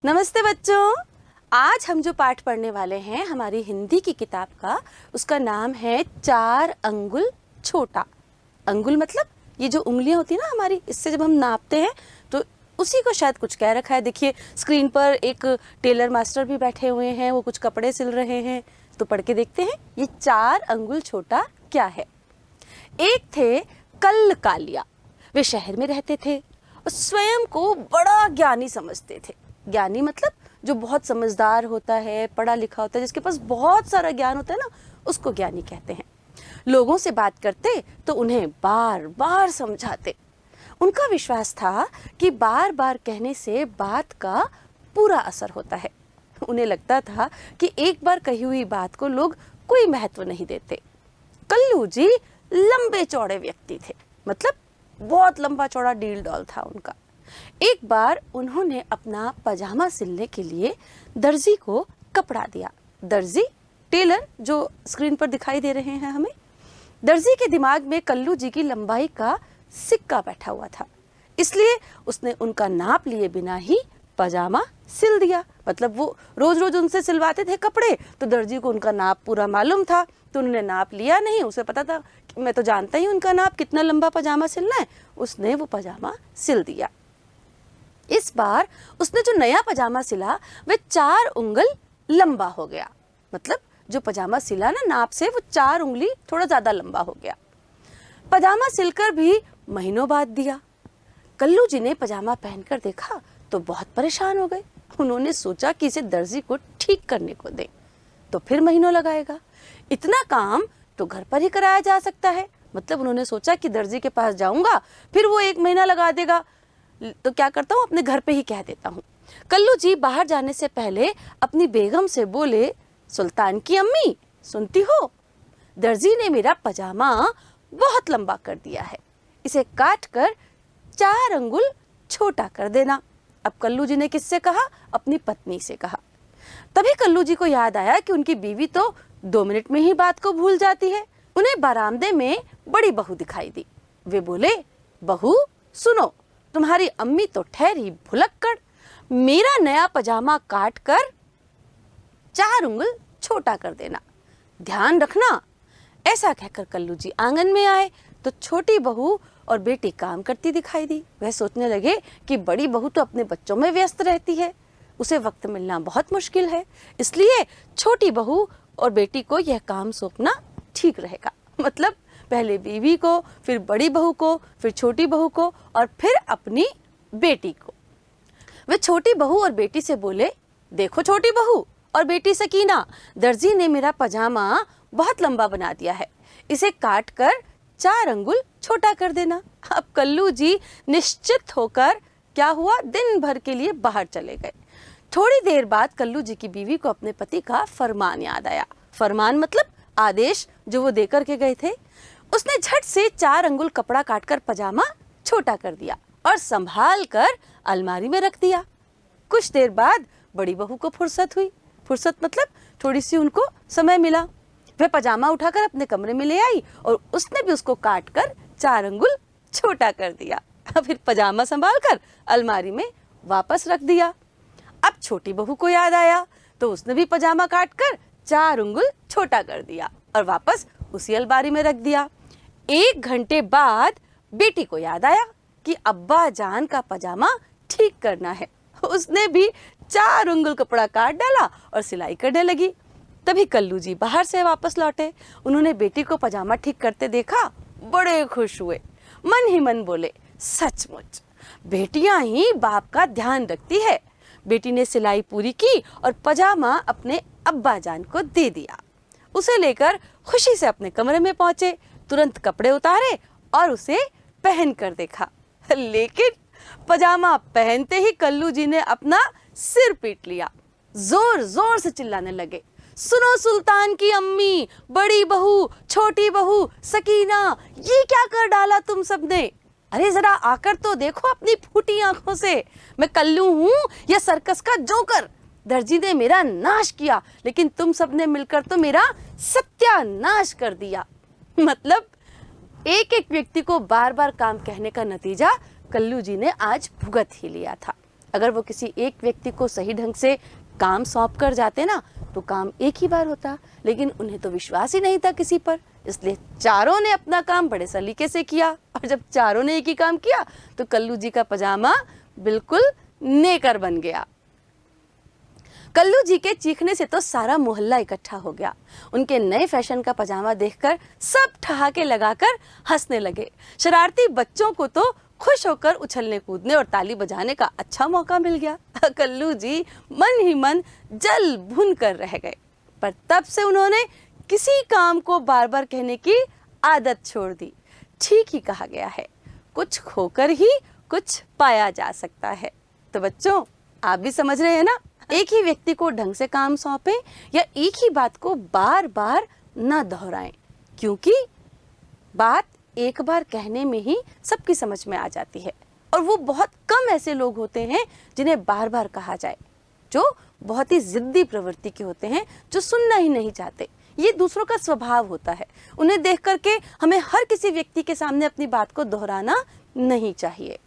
नमस्ते बच्चों। आज हम जो पाठ पढ़ने वाले हैं हमारी हिंदी की किताब का, उसका नाम है 4 अंगुल छोटा। अंगुल मतलब ये जो उंगलियां होती है ना हमारी, इससे जब हम नापते हैं तो उसी को शायद कुछ कह रखा है। देखिए स्क्रीन पर एक टेलर मास्टर भी बैठे हुए हैं, वो कुछ कपड़े सिल रहे हैं। तो पढ़ के देखते हैं ये 4 अंगुल छोटा क्या है। एक थे कल्ल कालिया। वे शहर में रहते थे और स्वयं को बड़ा ज्ञानी समझते थे। ज्ञानी मतलब जो बहुत समझदार होता है, पढ़ा लिखा होता है, जिसके पास बहुत सारा ज्ञान होता है ना, उसको ज्ञानी कहते हैं। लोगों से बात करते तो उन्हें बार बार समझाते। उनका विश्वास था कि बार बार कहने से बात का पूरा असर होता है। उन्हें लगता था कि एक बार कही हुई बात को लोग कोई महत्व नहीं देते। कल्लू जी लंबे चौड़े व्यक्ति थे, मतलब बहुत लंबा चौड़ा डील डॉल था उनका। एक बार उन्होंने अपना पजामा सिलने के लिए दर्जी को कपड़ा दिया। दर्जी टेलर जो स्क्रीन पर दिखाई दे रहे हैं हमें। दर्जी के दिमाग में कल्लू जी की लंबाई का सिक्का बैठा हुआ था, इसलिए उसने उनका नाप लिए बिना ही पजामा सिल दिया। मतलब वो रोज रोज उनसे सिलवाते थे कपड़े, तो दर्जी को उनका नाप पूरा मालूम था, तो उन्होंने नाप लिया नहीं। उसे पता था कि मैं तो जानता ही उनका नाप, कितना लंबा पजामा सिलना है। उसने वो पजामा सिल दिया। इस बार उसने जो नया पजामा सिला वह 4 उंगल लंबा हो गया। मतलब जो पजामा सिला ना नाप से, वो 4 उंगली थोड़ा ज्यादा लंबा हो गया। पजामा सिलकर भी महीनों बाद दिया। कल्लू जी ने पजामा पहनकर देखा तो बहुत परेशान हो गए। उन्होंने सोचा कि इसे दर्जी को ठीक करने को दें, तो फिर महीनों लगाएगा। इतना काम तो घर पर ही कराया जा सकता है। मतलब उन्होंने सोचा कि दर्जी के पास जाऊंगा, फिर वो 1 महीना लगा देगा, तो क्या करता हूँ अपने घर पे ही कह देता हूँ। कल्लू जी बाहर जाने से पहले अपनी बेगम से बोले, सुल्तान की अम्मी सुनती हो, दर्जी ने मेरा पजामा बहुत लंबा कर दिया है, इसे काट कर 4 अंगुल छोटा कर देना। अब कल्लू जी ने किससे कहा? अपनी पत्नी से कहा। तभी कल्लू जी को याद आया कि उनकी बीवी तो 2 मिनट में ही बात को भूल जाती है। उन्हें बरामदे में बड़ी बहू दिखाई दी। वे बोले, बहू सुनो, तुम्हारी अम्मी तो ठहरी भुलक्कड़, मेरा नया पजामा काट कर 4 उंगल छोटा कर देना, ध्यान रखना। ऐसा कहकर कल्लू जी आंगन में आए तो छोटी बहू और बेटी काम करती दिखाई दी। वह सोचने लगे कि बड़ी बहू तो अपने बच्चों में व्यस्त रहती है, उसे वक्त मिलना बहुत मुश्किल है, इसलिए छोटी बहू और बेटी को यह काम सौंपना ठीक रहेगा। मतलब पहले बीवी को, फिर बड़ी बहू को, फिर छोटी बहू को और फिर अपनी बेटी को। वे छोटी बहू और बेटी से बोले, देखो छोटी बहू और बेटी सकीना, दर्जी ने मेरा पजामा बहुत लंबा बना दिया है, इसे काट कर 4 अंगुल छोटा कर देना। अब कल्लू जी निश्चित होकर क्या हुआ, दिन भर के लिए बाहर चले गए। थोड़ी देर बाद कल्लू जी की बीवी को अपने पति का फरमान याद आया। फरमान मतलब आदेश जो वो देकर के गए थे। उसने झट से 4 अंगुल कपड़ा काटकर पजामा छोटा कर दिया और संभाल कर अलमारी में रख दिया। कुछ देर बाद बड़ी बहू को फुर्सत हुई। फुर्सत मतलब थोड़ी सी उनको समय मिला। वह पजामा उठाकर अपने कमरे में ले आई और उसने भी उसको काट कर 4 अंगुल छोटा कर दिया। फिर पजामा संभाल कर अलमारी में वापस रख दिया। अब छोटी बहू को याद आया तो उसने भी पजामा काट कर 4 अंगुल छोटा कर दिया और वापस उसी अलमारी में रख दिया। 1 घंटे बाद बेटी को याद आया कि अब्बा जान का पजामा ठीक करना है। उसने भी 4 अंगुल कपड़ा काट डाला और सिलाई करने लगी। तभी कल्लू जी बाहर से वापस लौटे। उन्होंने बेटी को पजामा ठीक करते देखा, बड़े खुश हुए। मन ही मन बोले, सचमुच बेटियां ही बाप का ध्यान रखती है। बेटी ने सिलाई पूरी की और पजामा अपने अब्बा जान को दे दिया। उसे लेकर खुशी से अपने कमरे में पहुंचे, तुरंत कपड़े उतारे और उसे पहन कर देखा। लेकिन पजामा पहनते ही कल्लू जी ने अपना सिर पीट लिया। जोर जोर से चिल्लाने लगे, सुनो सुल्तान की अम्मी, बड़ी बहू, छोटी बहू, सकीना, ये क्या कर डाला तुम सबने? अरे जरा आकर तो देखो अपनी फूटी आंखों से, मैं कल्लू हूँ या सर्कस का जोकर। दर्जी ने मेरा नाश किया, लेकिन तुम सबने मिलकर तो मेरा सत्यानाश कर दिया। मतलब एक एक व्यक्ति को बार बार काम कहने का नतीजा कल्लू जी ने आज भुगत ही लिया था। अगर वो किसी एक व्यक्ति को सही ढंग से काम सौंप कर जाते ना तो काम एक ही बार होता, लेकिन उन्हें तो विश्वास ही नहीं था किसी पर, इसलिए चारों ने अपना काम बड़े सलीके से किया। और जब चारों ने एक ही काम किया तो कल्लू जी का पजामा बिल्कुल नेकर बन गया। कल्लू जी के चीखने से तो सारा मोहल्ला इकट्ठा हो गया। उनके नए फैशन का पजामा देखकर सब ठहाके लगाकर हंसने लगे। शरारती बच्चों को तो खुश होकर उछलने कूदने और ताली बजाने का अच्छा मौका मिल गया। कल्लू जी मन ही मन जल भुन कर रह गए। पर तब से उन्होंने किसी काम को बार बार कहने की आदत छोड़ दी। ठीक ही कहा गया है, कुछ खोकर ही कुछ पाया जा सकता है। तो बच्चों, आप भी समझ रहे हैं ना, एक ही व्यक्ति को ढंग से काम सौंपें या एक ही बात को बार बार न दोहराएं, क्योंकि बात एक बार कहने में ही सबकी समझ में आ जाती है। और वो बहुत कम ऐसे लोग होते हैं जिन्हें बार बार कहा जाए, जो बहुत ही जिद्दी प्रवृत्ति के होते हैं, जो सुनना ही नहीं चाहते। ये दूसरों का स्वभाव होता है। उन्हें देख करके हमें हर किसी व्यक्ति के सामने अपनी बात को दोहराना नहीं चाहिए।